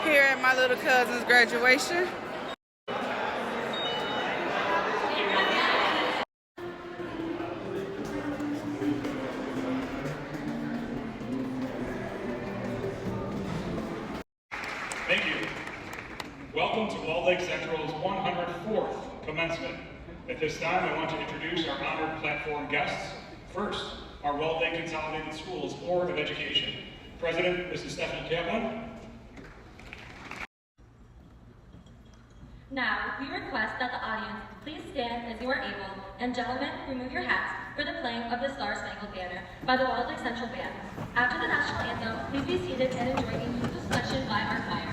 here at my little cousin's graduation. Thank you. Welcome to Walled Lake Central's 104th commencement. At this time, I want to introduce our honored platform guests. First, our Walled Lake Consolidated Schools Board of Education. President, Mrs. Stephanie Kaplan. Now, we request that the audience please stand as you are able, and gentlemen, remove your hats for the playing of the Star Spangled Banner by the Walled Lake Central Band. After the national anthem, please be seated and enjoy a musical selection by our choir.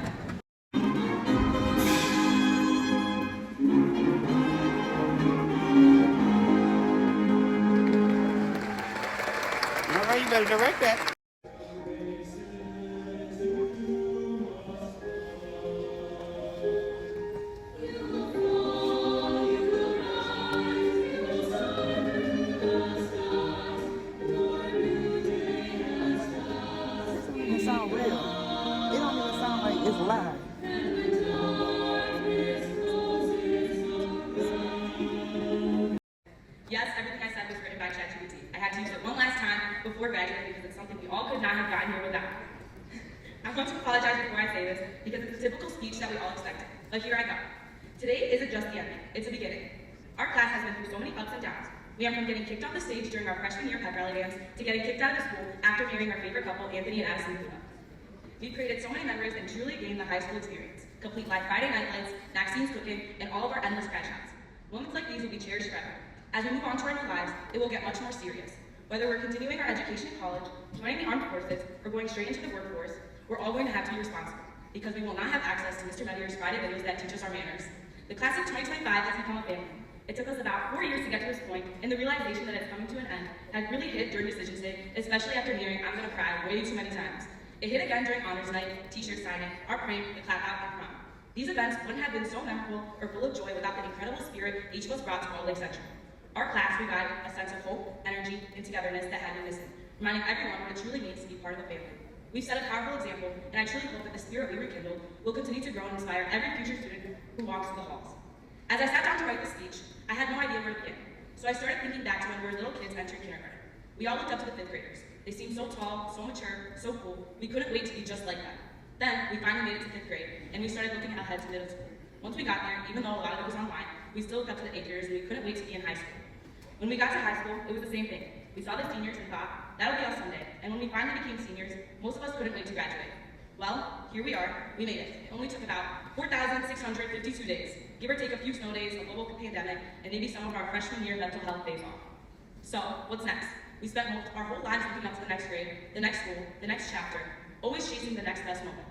All right, you better direct that. It sound real. It don't even sound like it's live. Yes, everything I said was written by ChatGPT. I had to use it one last time before graduating because it's something we all could not have gotten here without. I want to apologize before I say this because it's a typical speech that we all expected. But here I go. Today isn't just the ending, it's a beginning. Our class has been through so many ups and downs. We went from getting kicked off the stage during our freshman year pep rally dance to getting kicked out of the school after marrying our favorite couple, Anthony and Addison Luna. We've created so many memories and truly gained the high school experience, complete live Friday night lights, Maxine's cooking, and all of our endless crash outs. Moments like these will be cherished forever. As we move on to our new lives, it will get much more serious. Whether we're continuing our education in college, joining the armed forces, or going straight into the workforce, we're all going to have to be responsible, because we will not have access to Mr. Medier's Friday videos that teach us our manners. The class of 2025 has become a family. It took us about 4 years to get to this point, and the realization that it's coming to an end had really hit during Decisions Day, especially after hearing "I'm gonna cry" way too many times. It hit again during honors night, t-shirt signing, our prank, the clap out, and prom. These events wouldn't have been so memorable or full of joy without the incredible spirit each of us brought to Walled Lake Central. Our class revived a sense of hope, energy, and togetherness that had been missing, reminding everyone what it truly means to be part of the family. We've set a powerful example, and I truly hope that the spirit we rekindled will continue to grow and inspire every future student who walks through the halls. As I sat down to write the speech, I had no idea where to begin, so I started thinking back to when we were little kids entering kindergarten. We all looked up to the fifth graders. They seemed so tall, so mature, so cool, we couldn't wait to be just like them. Then, we finally made it to fifth grade, and we started looking ahead to middle school. Once we got there, even though a lot of it was online, we still looked up to the eighth graders, and we couldn't wait to be in high school. When we got to high school, it was the same thing. We saw the seniors and thought, that'll be us someday. And when we finally became seniors, most of us couldn't wait to graduate. Well, here we are, we made it. It only took about 4,652 days, give or take a few snow days, a global pandemic, and maybe some of our freshman year mental health days off. So, what's next? We spent our whole lives looking up to the next grade, the next school, the next chapter, always chasing the next best moment.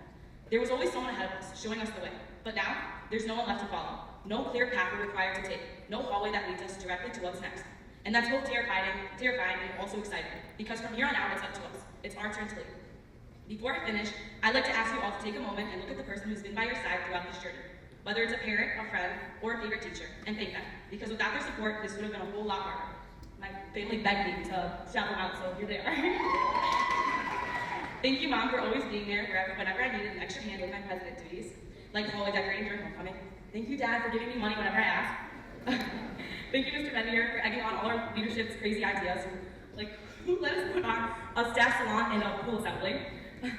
There was always someone ahead of us, showing us the way. But now, there's no one left to follow. No clear path we're required to take. No hallway that leads us directly to what's next. And that's both terrifying, and also exciting. Because from here on out, it's up to us. It's our turn to lead. Before I finish, I'd like to ask you all to take a moment and look at the person who's been by your side throughout this journey. Whether it's a parent, a friend, or a favorite teacher, and thank them. Because without their support, this would have been a whole lot harder. My family begged me to shout them out, so here they are. Thank you, Mom, for always being there whenever I needed an extra hand with my president duties, like hallway decorating during homecoming. Thank you, Dad, for giving me money whenever I asked. Thank you, Mr. Medier, for egging on all our leadership's crazy ideas, who let us put on a staff salon and a pool assembly.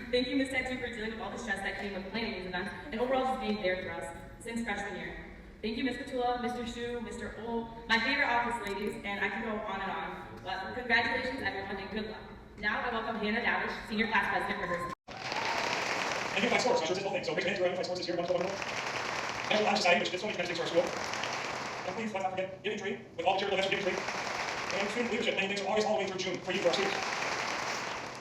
Thank you, Ms. Tattoo, for dealing with all the stress that came with planning these events, and overall just being there for us since freshman year. Thank you, Ms. Petula, Mr. Shu, Mr. Ol, my favorite office ladies, and I can go on and on. But congratulations, everyone, and good luck. Now I welcome Hannah Davish, Senior Class President for her. And Unified Sports, not sure this whole thing, so raise your hand to our Unified Sports this year, wonderful, wonderful. And Honor Society, which did so many tremendous things to our school. And please, let's not forget Giving Tree, with all the charitable events for Giving Tree. And student leadership, many things from August all the way through June, for you, for our students.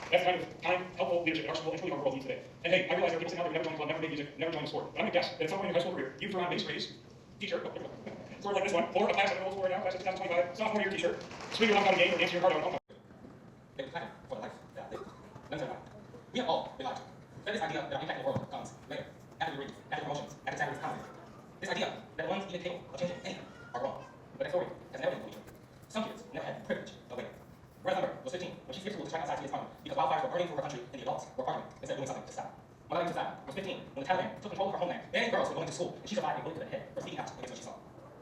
That's the kind of kind, helpful leadership that our school and truly our world needs today. And hey, I realize there are people sitting out there who never joined a club, never made music, never joined a sport. But I'm gonna guess that at some point in your high school career, you threw on bass raise, t-shirt, sort of like this one, or a class of middle school right now, class of 2025, sophomore year t-shirt, swing your lungs out of game, or dance your heart out on homecoming. They were planning for the life that they live. Let me tell you why. We have all been lied to. But this idea that our impact in the world comes later, after we read, after promotions, after salaries counted. This idea that one's even capable of changing anything are wrong. But that story has never been believed. Some kids never had the privilege of waiting. Greta Thunberg was 15 when she skipped school to try outside to see his mom because wildfires were burning through her country and the adults were partying instead of doing something to stop. When I was 15, 2015, when the Taliban took control of her homeland, banning girls from going to school, and she survived a bullet to the head for speaking out against what she saw.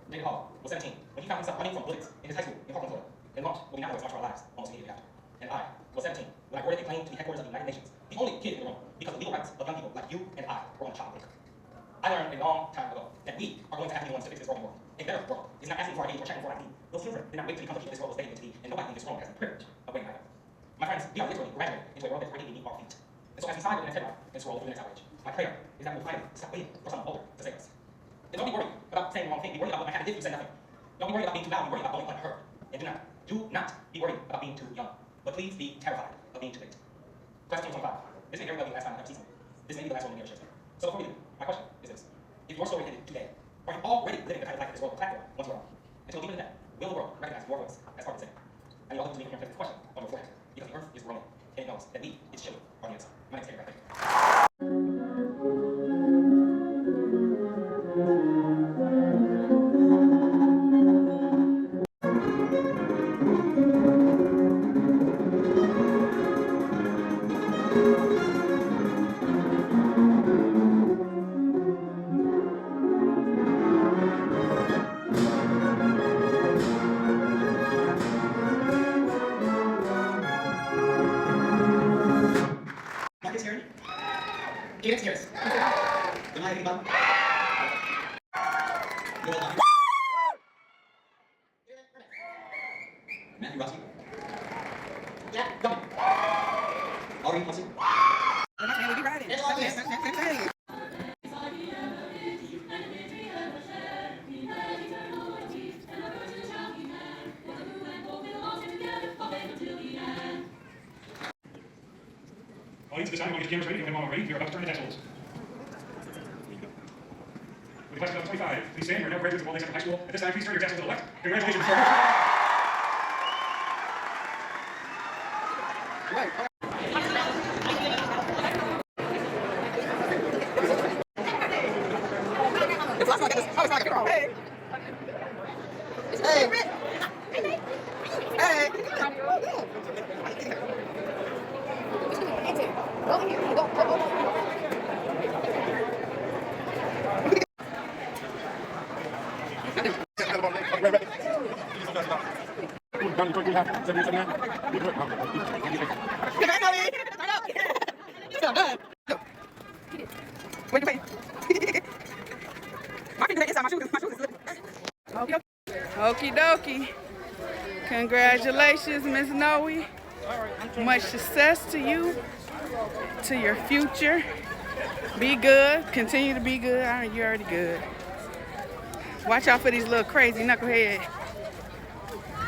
David Hall was 17 when he found himself running from bullets in his high school in Parkland, Florida, and launched what we now know as March for Our Lives almost immediately after. And I was 17 when I boarded a plane to the headquarters of the United Nations, the only kid in the room, because the legal rights of young people like you and I were on the chopping block. I learned a long time ago that we are going to have to be the ones to fix this broken world. A better world is not asking for our age or checking for our ID. Those children did not wait to become the people this world was begging them to be, and nobody in this world has the privilege of waiting either. My friends, we are literally graduating into a world that's ready to meet our feet. And so as we sigh with an antenna and scroll through the next outrage, my prayer is that we will finally stop waiting for someone older to save us. And don't be worried about saying the wrong thing. Be worried about what might happen if you say nothing. Don't be worried about being too loud. Be worried about going unheard. And do not be worried about being too young. But please be terrified of being too late. Class of 2025. This may very well be the last time I've ever seen something. This may be the last one we'll ever share. So before we leave, my question is this. If your story ended today, are you already living the kind of life that this world will platform once you're on? And so deeper than that, will the world recognize your voice as part of the same? And you all have to leave here and place this question on your forehead. Because the earth is growing, and it knows that we, its children, are the answer. My name is Gary Bradley. Marcus here. Felix Harris. Am I anything about? Matthew Rossi. Yeah. Go. Aubrey Rossi. And I can't be riding. That's Audience, at this time, we'll get the cameras ready, and when we're ready, we are about to turn the tassels. With the class of 2025, please stand. You're now graduates of Walt Lake Central High School. At this time, please turn your tassels to the left. Congratulations, sir. Okie dokie. Congratulations, Miss Noe. Much success to you, to your future. Be good. Continue to be good. You're already good. Watch out for these little crazy knucklehead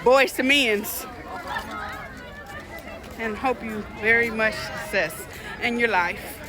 boys to men's. And hope you very much success in your life.